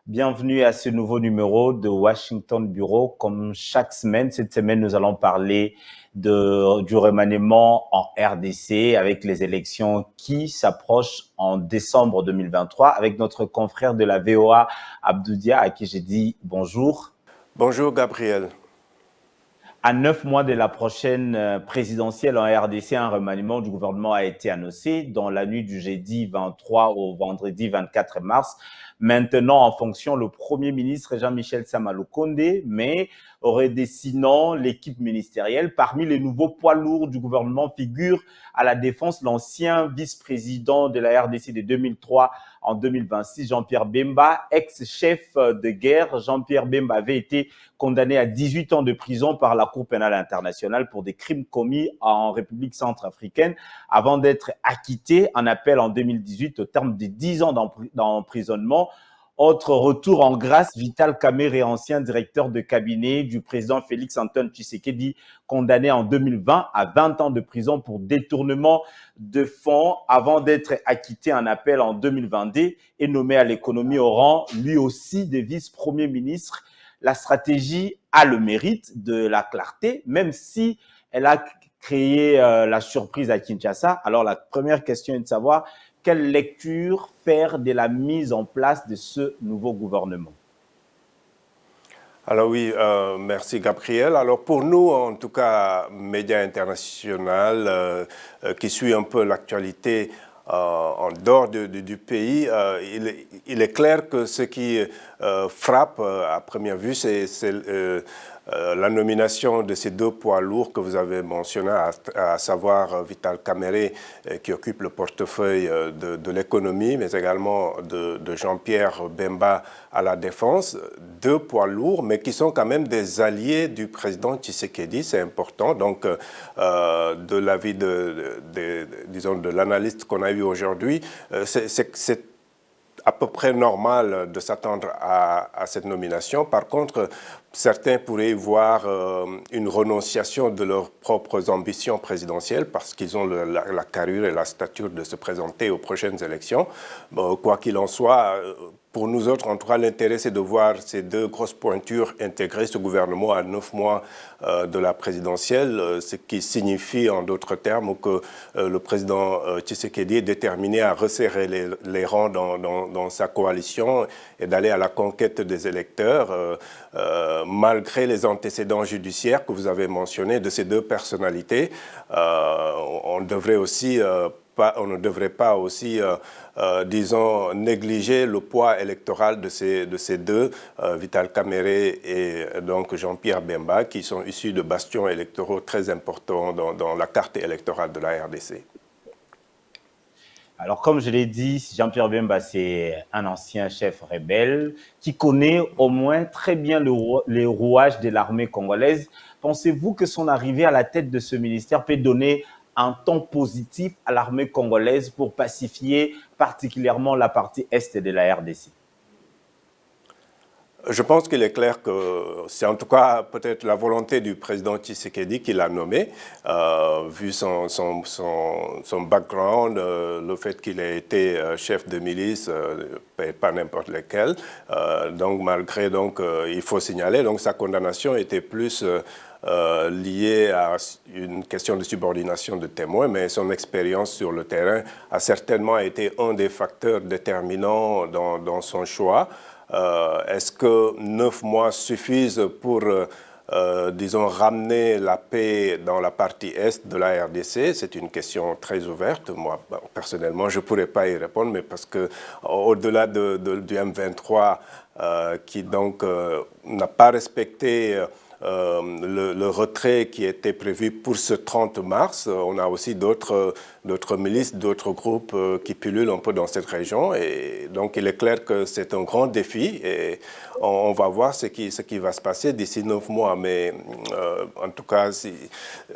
Bienvenue à ce nouveau numéro de Washington Bureau. Comme chaque semaine, cette semaine, nous allons parler du remaniement en RDC avec les élections qui s'approchent en décembre 2023 avec notre confrère de la VOA, Abdoudia, à qui j'ai dit bonjour. Bonjour Gabriel. À 9 mois de la prochaine présidentielle en RDC, un remaniement du gouvernement a été annoncé dans la nuit du jeudi 23 au vendredi 24 mars. Maintenant, en fonction, le Premier ministre Jean-Michel Sama Lukonde, mais aurait dessinant l'équipe ministérielle. Parmi les nouveaux poids lourds du gouvernement figure à la défense l'ancien vice-président de la RDC de 2003 en 2026, Jean-Pierre Bemba, ex-chef de guerre. Jean-Pierre Bemba avait été condamné à 18 ans de prison par la Cour pénale internationale pour des crimes commis en République centrafricaine avant d'être acquitté en appel en 2018 au terme de 10 ans d'emprisonnement. Autre retour en grâce, Vital Kamerhe, ancien directeur de cabinet du président Félix Antoine Tshisekedi, condamné en 2020 à 20 ans de prison pour détournement de fonds avant d'être acquitté en appel en 2022 et nommé à l'économie au rang, lui aussi, de vice-premier ministre. La stratégie a le mérite de la clarté, même si elle a créé la surprise à Kinshasa. Alors la première question est de savoir quelle lecture faire de la mise en place de ce nouveau gouvernement? Alors oui, merci Gabriel. Alors pour nous, en tout cas, médias international qui suit un peu l'actualité en dehors du pays, il est clair que ce qui frappe à première vue, c'est la nomination de ces deux poids lourds que vous avez mentionnés, à savoir Vital Kamerhe, qui occupe le portefeuille de l'économie, mais également de Jean-Pierre Bemba à la défense. Deux poids lourds, mais qui sont quand même des alliés du président Tshisekedi, c'est important. Donc, de l'avis disons, de l'analyste qu'on a eu aujourd'hui, c'est à peu près normal de s'attendre à cette nomination. Par contre, certains pourraient y voir une renonciation de leurs propres ambitions présidentielles parce qu'ils ont la carrure et la stature de se présenter aux prochaines élections. Bon, quoi qu'il en soit, pour nous autres, en tout cas, l'intérêt, c'est de voir ces deux grosses pointures intégrer ce gouvernement à 9 mois de la présidentielle, ce qui signifie, en d'autres termes, que le président Tshisekedi est déterminé à resserrer les rangs dans sa coalition et d'aller à la conquête des électeurs, malgré les antécédents judiciaires que vous avez mentionnés de ces deux personnalités. On ne devrait pas aussi, disons, négliger le poids électoral de ces deux, Vital Kamerhe et donc Jean-Pierre Bemba, qui sont issus de bastions électoraux très importants dans la carte électorale de la RDC. Alors, comme je l'ai dit, Jean-Pierre Bemba, c'est un ancien chef rebelle qui connaît au moins très bien les rouages de l'armée congolaise. Pensez-vous que son arrivée à la tête de ce ministère peut donner un ton positif à l'armée congolaise pour pacifier particulièrement la partie est de la RDC? Je pense qu'il est clair que c'est en tout cas peut-être la volonté du président Tshisekedi qui l'a nommé, vu son background, le fait qu'il ait été chef de milice, pas n'importe lequel. Donc malgré, il faut signaler, donc sa condamnation était plus liée à une question de subordination de témoins, mais son expérience sur le terrain a certainement été un des facteurs déterminants dans son choix. Est-ce que 9 mois suffisent pour, disons, ramener la paix dans la partie est de la RDC? C'est une question très ouverte. Moi, personnellement, je ne pourrais pas y répondre, mais parce qu'au-delà du M23, qui donc n'a pas respecté le retrait qui était prévu pour ce 30 mars. On a aussi d'autres milices, d'autres groupes qui pullulent un peu dans cette région. Et donc, il est clair que c'est un grand défi et on va voir ce qui va se passer d'ici 9 mois. Mais en tout cas,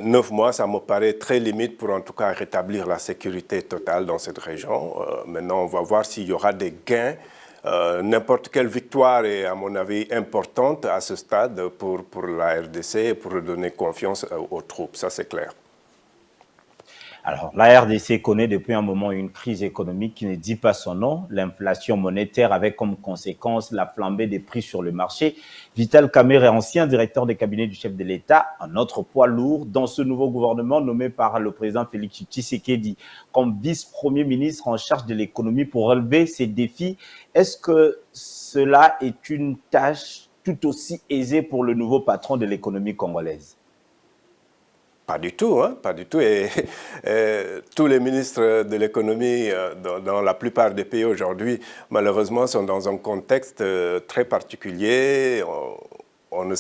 9 mois, ça me paraît très limite pour en tout cas rétablir la sécurité totale dans cette région. Maintenant, on va voir s'il y aura des gains. N'importe quelle victoire est, à mon avis, importante à ce stade pour la RDC et pour redonner confiance aux troupes, ça c'est clair. Alors, la RDC connaît depuis un moment une crise économique qui ne dit pas son nom, l'inflation monétaire avec comme conséquence la flambée des prix sur le marché. Vital Kamerhe, ancien directeur des cabinets du chef de l'État, un autre poids lourd dans ce nouveau gouvernement nommé par le président Félix Tshisekedi comme vice-premier ministre en charge de l'économie pour relever ces défis. Est-ce que cela est une tâche tout aussi aisée pour le nouveau patron de l'économie congolaise? Pas du tout, hein, pas du tout. Tous les ministres de l'économie dans la plupart des pays aujourd'hui, malheureusement, sont dans un contexte très particulier. On ne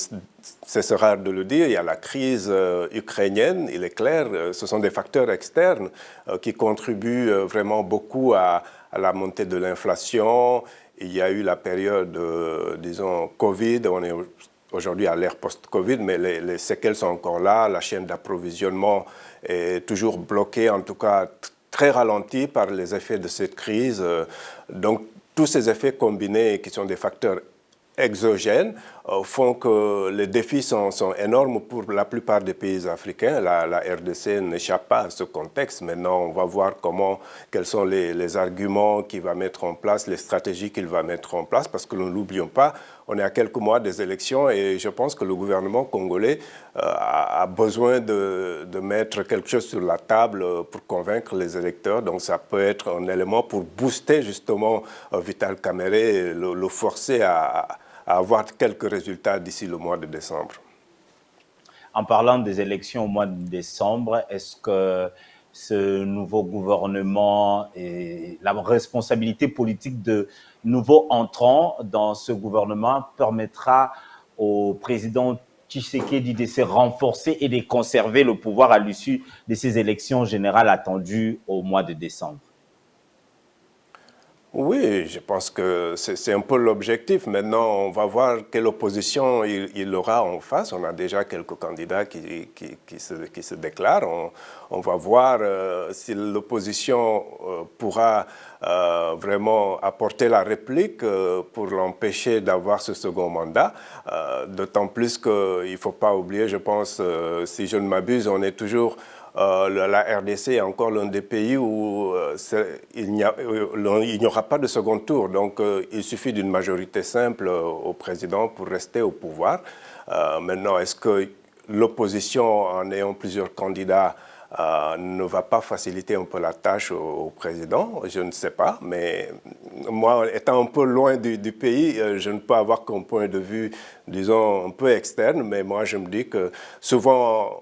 cessera de le dire, il y a la crise ukrainienne, il est clair, ce sont des facteurs externes qui contribuent vraiment beaucoup à la montée de l'inflation. Il y a eu la période, disons, Covid, on est aujourd'hui à l'ère post-Covid, mais les séquelles sont encore là. La chaîne d'approvisionnement est toujours bloquée, en tout cas très ralentie par les effets de cette crise. Donc, tous ces effets combinés, qui sont des facteurs exogènes, font que les défis sont énormes pour la plupart des pays africains. La RDC n'échappe pas à ce contexte. Maintenant, on va voir quels sont les arguments qu'il va mettre en place, les stratégies qu'il va mettre en place, parce que nous n'oublions pas, on est à quelques mois des élections et je pense que le gouvernement congolais a besoin de mettre quelque chose sur la table pour convaincre les électeurs. Donc ça peut être un élément pour booster justement Vital Kamerhe et le forcer à avoir quelques résultats d'ici le mois de décembre. En parlant des élections au mois de décembre, est-ce que ce nouveau gouvernement et la responsabilité politique de nouveaux entrants dans ce gouvernement permettra au président Tshisekedi de se renforcer et de conserver le pouvoir à l'issue de ces élections générales attendues au mois de décembre? Oui, je pense que c'est un peu l'objectif. Maintenant, on va voir quelle opposition il aura en face. On a déjà quelques candidats qui se déclarent. On va voir si l'opposition pourra vraiment apporter la réplique pour l'empêcher d'avoir ce second mandat. D'autant plus qu'il ne faut pas oublier, je pense, si je ne m'abuse, on est toujours... la RDC est encore l'un des pays où il n'y aura pas de second tour. Donc, il suffit d'une majorité simple au président pour rester au pouvoir. Maintenant, est-ce que l'opposition, en ayant plusieurs candidats, ne va pas faciliter un peu la tâche au président? Je ne sais pas. Mais moi, étant un peu loin du pays, je ne peux avoir qu'un point de vue, disons, un peu externe. Mais moi, je me dis que souvent...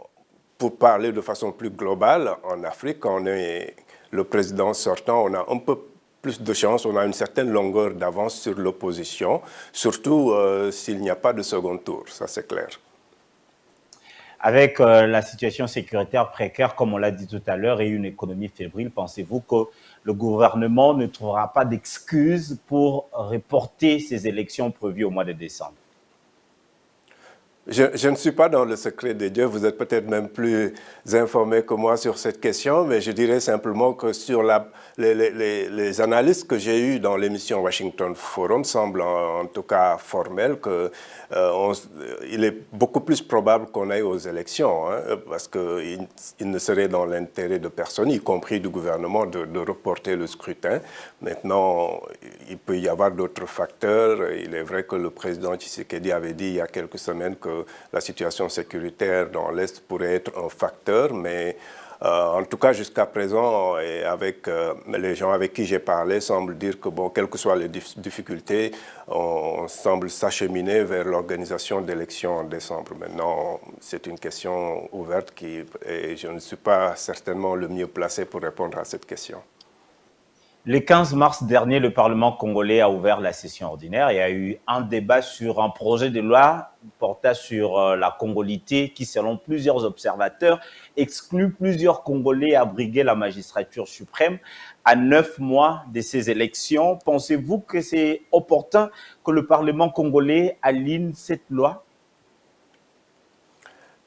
Pour parler de façon plus globale, en Afrique, quand on est le président sortant, on a un peu plus de chance, on a une certaine longueur d'avance sur l'opposition, surtout s'il n'y a pas de second tour, ça c'est clair. Avec la situation sécuritaire précaire, comme on l'a dit tout à l'heure, et une économie fébrile, pensez-vous que le gouvernement ne trouvera pas d'excuses pour reporter ces élections prévues au mois de décembre? Je ne suis pas dans le secret des dieux, vous êtes peut-être même plus informé que moi sur cette question, mais je dirais simplement que sur les analyses que j'ai eues dans l'émission Washington Forum semblent en tout cas formelles qu'il est beaucoup plus probable qu'on aille aux élections, hein, parce qu'il ne serait dans l'intérêt de personne, y compris du gouvernement, de reporter le scrutin. Maintenant, il peut y avoir d'autres facteurs. Il est vrai que le président Tshisekedi avait dit il y a quelques semaines que la situation sécuritaire dans l'Est pourrait être un facteur, mais en tout cas jusqu'à présent, et avec les gens avec qui j'ai parlé, semblent dire que, bon, quelles que soient les difficultés, on semble s'acheminer vers l'organisation d'élections en décembre. Maintenant, c'est une question ouverte et je ne suis pas certainement le mieux placé pour répondre à cette question. Le 15 mars dernier, le Parlement congolais a ouvert la session ordinaire. Il y a eu un débat sur un projet de loi portant sur la congolité qui, selon plusieurs observateurs, exclut plusieurs Congolais à briguer la magistrature suprême à 9 mois de ces élections. Pensez-vous que c'est opportun que le Parlement congolais aligne cette loi?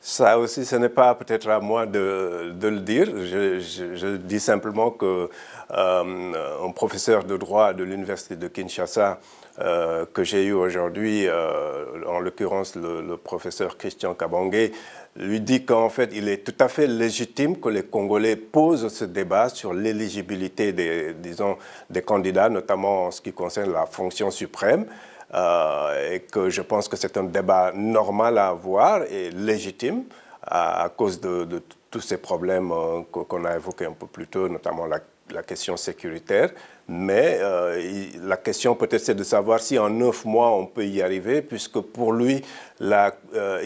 Ça aussi, ce n'est pas peut-être à moi de le dire. Je dis simplement que un professeur de droit de l'université de Kinshasa que j'ai eu aujourd'hui, en l'occurrence le professeur Christian Kabangé, lui dit qu'en fait, il est tout à fait légitime que les Congolais posent ce débat sur l'éligibilité disons, des candidats, notamment en ce qui concerne la fonction suprême. Et que je pense que c'est un débat normal à avoir et légitime à cause de tous ces problèmes qu'on a évoqués un peu plus tôt, notamment la question sécuritaire. Mais la question peut-être c'est de savoir si en 9 mois on peut y arriver, puisque pour lui, il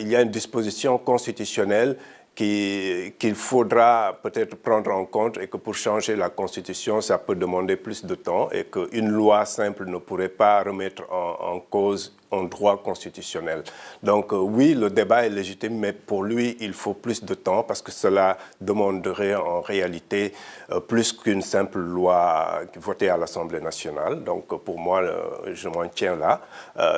y a une disposition constitutionnelle qu'il faudra peut-être prendre en compte et que pour changer la Constitution, ça peut demander plus de temps et qu'une loi simple ne pourrait pas remettre en cause un droit constitutionnel. Donc oui, le débat est légitime, mais pour lui, il faut plus de temps parce que cela demanderait en réalité plus qu'une simple loi votée à l'Assemblée nationale. Donc pour moi, je m'en tiens là.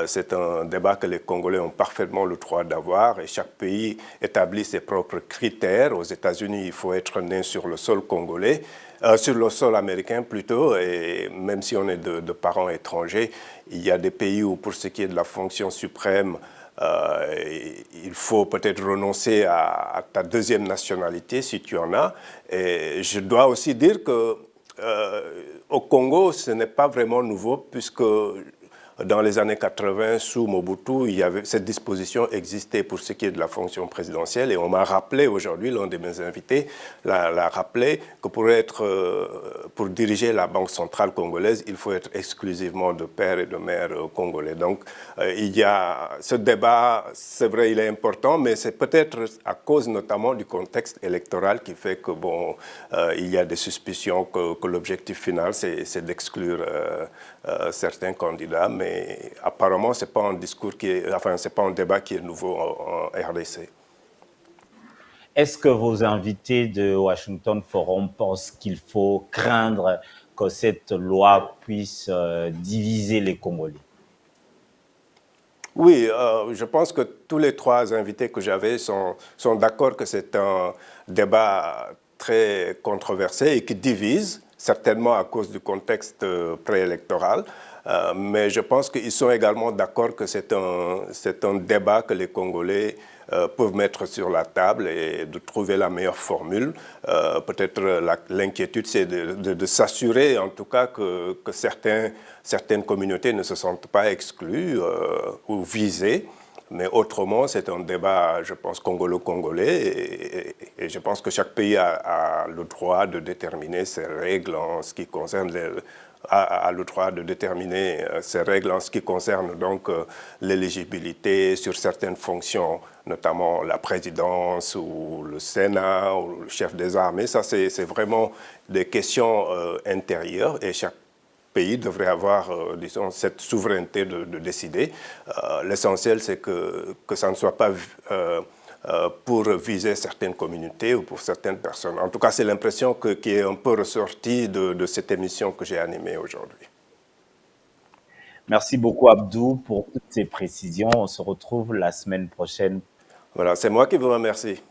C'est un débat que les Congolais ont parfaitement le droit d'avoir et chaque pays établit ses propres critères. Aux États-Unis, il faut être né sur le sol congolais. Sur le sol américain plutôt, et même si on est de parents étrangers, il y a des pays où pour ce qui est de la fonction suprême, il faut peut-être renoncer à ta deuxième nationalité si tu en as. Et je dois aussi dire que au Congo, ce n'est pas vraiment nouveau puisque dans les années 80, sous Mobutu, cette disposition existait pour ce qui est de la fonction présidentielle. Et on m'a rappelé aujourd'hui, l'un de mes invités l'a rappelé, que pour diriger la Banque centrale congolaise, il faut être exclusivement de père et de mère congolais. Donc, il y a ce débat, c'est vrai, il est important, mais c'est peut-être à cause notamment du contexte électoral qui fait que, bon, il y a des suspicions que l'objectif final, c'est d'exclure certains candidats, mais apparemment, ce n'est pas un discours c'est pas un débat qui est nouveau en RDC. Est-ce que vos invités de Washington Forum pensent qu'il faut craindre que cette loi puisse diviser les Congolais? Oui, je pense que tous les trois invités que j'avais sont d'accord que c'est un débat très controversé et qui divise, certainement à cause du contexte préélectoral. Mais je pense qu'ils sont également d'accord que c'est un débat que les Congolais peuvent mettre sur la table et de trouver la meilleure formule. Peut-être l'inquiétude, c'est de s'assurer en tout cas que certaines communautés ne se sentent pas exclues ou visées. Mais autrement, c'est un débat, je pense, congolo-congolais et je pense que chaque pays a le droit de déterminer ses règles en ce qui concerne a le droit de déterminer ses règles en ce qui concerne donc l'éligibilité sur certaines fonctions, notamment la présidence ou le Sénat ou le chef des armées. Ça, c'est vraiment des questions intérieures et chaque pays devrait avoir, disons, cette souveraineté de décider. L'essentiel, c'est que ça ne soit pas pour viser certaines communautés ou pour certaines personnes. En tout cas, c'est l'impression qui est un peu ressortie de cette émission que j'ai animée aujourd'hui. Merci beaucoup, Abdou, pour toutes ces précisions. On se retrouve la semaine prochaine. Voilà, c'est moi qui vous remercie.